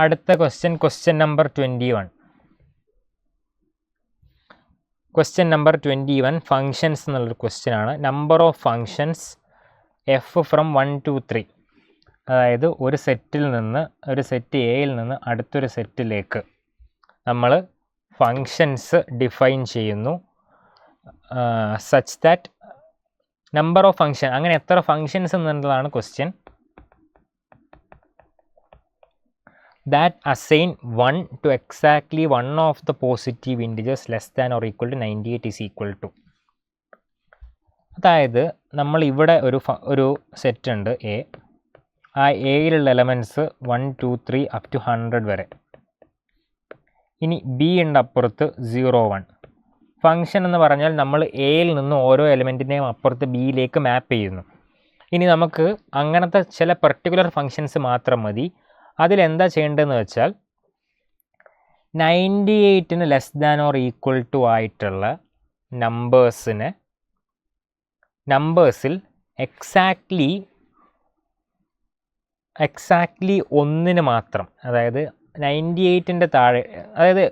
അടുത്ത question number 21. Question number 21 functions എന്നുള്ളൊരു question ആണ്. Number of functions F from 1 to 3, അതായത് ഒരു സെറ്റിൽ നിന്ന്, ഒരു സെറ്റ് എയിൽ നിന്ന് അടുത്തൊരു സെറ്റിലേക്ക് നമ്മൾ ഫങ്ഷൻസ് ഡിഫൈൻ ചെയ്യുന്നു. Such that number of function, അങ്ങനെ എത്ര ഫങ്ഷൻസ് എന്നുള്ളതാണ് question. that assign 1 to exactly one of the positive integers less than or equal to 98 is equal to. അതായത് നമ്മൾ ഇവിടെ ഒരു സെറ്റ് ഉണ്ട് എ. ആ എയിലുള്ള എലമെൻറ്റ്സ് 1 2 3 അപ് ടു 100 വരെ. ഇനി ബി ഉണ്ട് അപ്പുറത്ത് 0 1. ഫങ്ഷൻ എന്ന് പറഞ്ഞാൽ നമ്മൾ എയിൽ നിന്ന് ഓരോ എലമെൻറ്റിനെയും അപ്പുറത്ത് ബിയിലേക്ക് മാപ്പ് ചെയ്യുന്നു. ഇനി നമുക്ക് അങ്ങനത്തെ ചില പെർട്ടിക്കുലർ ഫങ്ഷൻസ് മാത്രം മതി. അതിലെന്താ ചെയ്യേണ്ടതെന്ന് വെച്ചാൽ 98 less than or equal to ആയിട്ടുള്ള നമ്പേഴ്സിൽ എക്സാക്ട്ലി ഒന്നിന് മാത്രം, അതായത് 98 താഴെ, അതായത്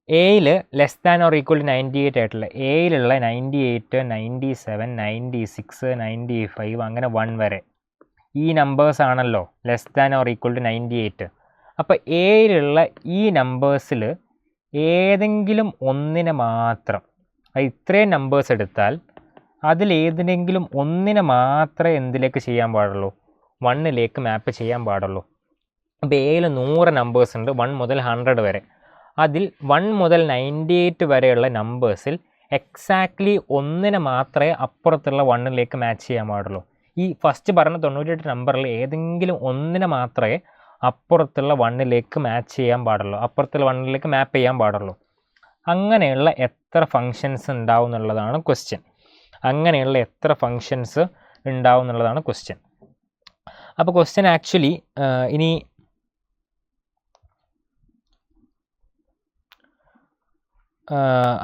എയിൽ less than or equal to 98 ആയിട്ടുള്ള എയിലുള്ള 98 97 96 95 അങ്ങനെ 1 വരെ ഈ നമ്പേഴ്സ് ആണല്ലോ less than or equal to 98. അപ്പോൾ എയിലുള്ള ഈ നമ്പേഴ്സിൽ ഏതെങ്കിലും ഒന്നിനെ മാത്രം, ഇത്രയും നമ്പേഴ്സ് എടുത്താൽ അതിലേതെങ്കിലും ഒന്നിനെ മാത്രമേ എന്തിലേക്ക് ചെയ്യാൻ പാടുള്ളൂ, 1ലേക്ക് മാപ്പ് ചെയ്യാൻ പാടുള്ളൂ. അപ്പോൾ എയിൽ 100 നമ്പേഴ്സ് ഉണ്ട്, 1 മുതൽ 100 വരെ. അതിൽ 1 മുതൽ 98 വരെയുള്ള നമ്പേഴ്സിൽ എക്സാക്ട്ലി ഒന്നിനെ മാത്രമേ അപ്പുറത്തുള്ള 1ലേക്ക് മാച്ച് ചെയ്യാൻ പാടുള്ളൂ. ഈ ഫസ്റ്റ് പറഞ്ഞ 98 നമ്പറിൽ ഏതെങ്കിലും ഒന്നിനെ മാത്രമേ അപ്പുറത്തുള്ള 1ലേക്ക് മാച്ച് ചെയ്യാൻ പാടുള്ളൂ, അപ്പുറത്തുള്ള 1ലേക്ക് മാപ്പ് ചെയ്യാൻ പാടുള്ളൂ. അങ്ങനെയുള്ള എത്ര ഫങ്ഷൻസ് ഉണ്ടാവും എന്നുള്ളതാണ് ക്വസ്റ്റ്യൻ. അങ്ങനെയുള്ള എത്ര ഫങ്ഷൻസ് ഉണ്ടാവും എന്നുള്ളതാണ് ക്വസ്റ്റ്യൻ. അപ്പോൾ ക്വസ്റ്റ്യൻ ആക്ച്വലി ഇനി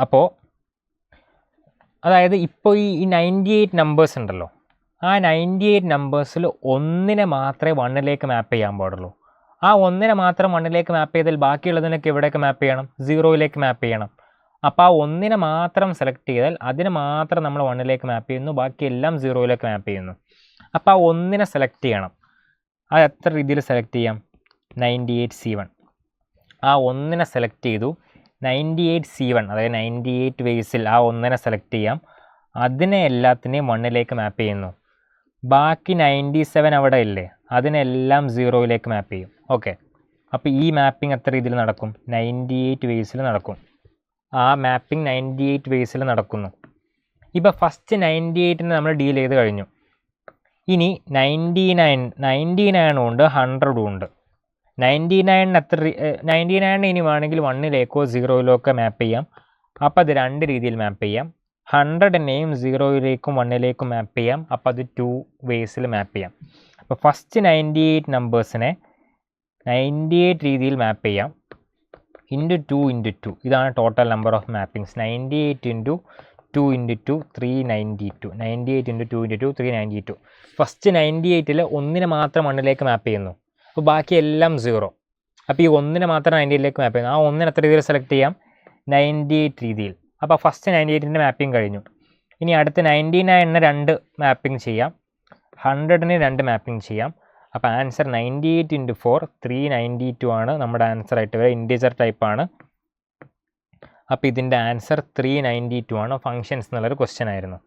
അപ്പോൾ അതായത് ഇപ്പോൾ ഈ 98 നമ്പേഴ്സ് ഉണ്ടല്ലോ, ആ 98 നമ്പേഴ്സിൽ ഒന്നിനെ മാത്രമേ 1ലേക്ക് മാപ്പ് ചെയ്യാൻ പാടുള്ളൂ. ആ ഒന്നിനെ മാത്രം 1ലേക്ക് മാപ്പ് ചെയ്താൽ ബാക്കിയുള്ളതിനൊക്കെ എവിടേക്ക് മാപ്പ് ചെയ്യണം, 0ലേക്ക് മാപ്പ് ചെയ്യണം. അപ്പോൾ ആ ഒന്നിനെ മാത്രം സെലക്ട് ചെയ്താൽ അതിനെ മാത്രം നമ്മൾ 1ലേക്ക് മാപ്പ് ചെയ്യുന്നു, ബാക്കിയെല്ലാം 0ലേക്ക് മാപ്പ് ചെയ്യുന്നു. അപ്പോൾ ആ ഒന്നിനെ സെലക്ട് ചെയ്യണം. അത് എത്ര രീതിയിൽ സെലക്ട് ചെയ്യാം? 98C1. ആ ഒന്നിനെ സെലക്ട് ചെയ്തു, 98C1, അതായത് 98 വേസിൽ ആ ഒന്നിനെ സെലക്ട് ചെയ്യാം. അതിനെ എല്ലാത്തിനെയും 1ലേക്ക് മാപ്പ് ചെയ്യുന്നു. ബാക്കി 97 അവിടെ ഇല്ലേ, അതിനെല്ലാം 0ലേക്ക് മാപ്പ് ചെയ്യും. ഓക്കെ, അപ്പോൾ ഈ മാപ്പിംഗ് എത്ര രീതിയിൽ നടക്കും? 98 വേസിൽ നടക്കും. ആ മാപ്പിംഗ് 98 വേസിൽ നടക്കുന്നു. ഇപ്പോൾ ഫസ്റ്റ് 98നെ നമ്മൾ ഡീൽ ചെയ്ത് കഴിഞ്ഞു. ഇനി 99 ഉണ്ട്, 100 ഉണ്ട്. 99 ഇനി വേണമെങ്കിൽ 1ലേക്കോ 0യിലേക്കോ മാപ്പ് ചെയ്യാം. അപ്പോൾ അത് 2 രീതിയിൽ മാപ്പ് ചെയ്യാം. 100നെയും 0യിലേക്കും 1ലേക്കും മാപ്പ് ചെയ്യാം. അപ്പോൾ അത് 2 വേസിൽ മാപ്പ് ചെയ്യാം. അപ്പോൾ ഫസ്റ്റ് 98 നമ്പേഴ്സിനെ 98 രീതിയിൽ മാപ്പ് ചെയ്യാം. ഇൻറ്റു 2 ഇൻറ്റു 2, ഇതാണ് total number of mappings. 98 into 2 into 2 392. 98 into 2 into 2 392. First 98ൽ ഒന്നിനെ മാത്രം 1ലേക്ക് മാപ്പ് ചെയ്യുന്നു. അപ്പോൾ ബാക്കി എല്ലാം 0. അപ്പോൾ ഈ ഒന്നിനെ മാത്രം 98ലേക്ക് മാപ്പ് ചെയ്യുന്നു. ആ ഒന്നിനെ എത്ര രീതിയിൽ സെലക്ട് ചെയ്യാം? 98 രീതിയിൽ. അപ്പോൾ ഫസ്റ്റ് 98ൻ്റെ മാപ്പിംഗ് കഴിഞ്ഞു. ഇനി അടുത്ത 99ന് 2 മാപ്പിംഗ് ചെയ്യാം, 100ന് 2 മാപ്പിംഗ് ചെയ്യാം. അപ്പോൾ ആൻസർ 98 ഇൻറ്റു 4 392 ആണ് നമ്മുടെ ആൻസർ ആയിട്ട് വരിക. ഇൻറ്റീജർ ടൈപ്പാണ്. അപ്പോൾ ഇതിൻ്റെ ആൻസർ 392 ആണ്. ഫങ്ഷൻസ് എന്നുള്ളൊരു ക്വസ്റ്റ്യൻ ആയിരുന്നു.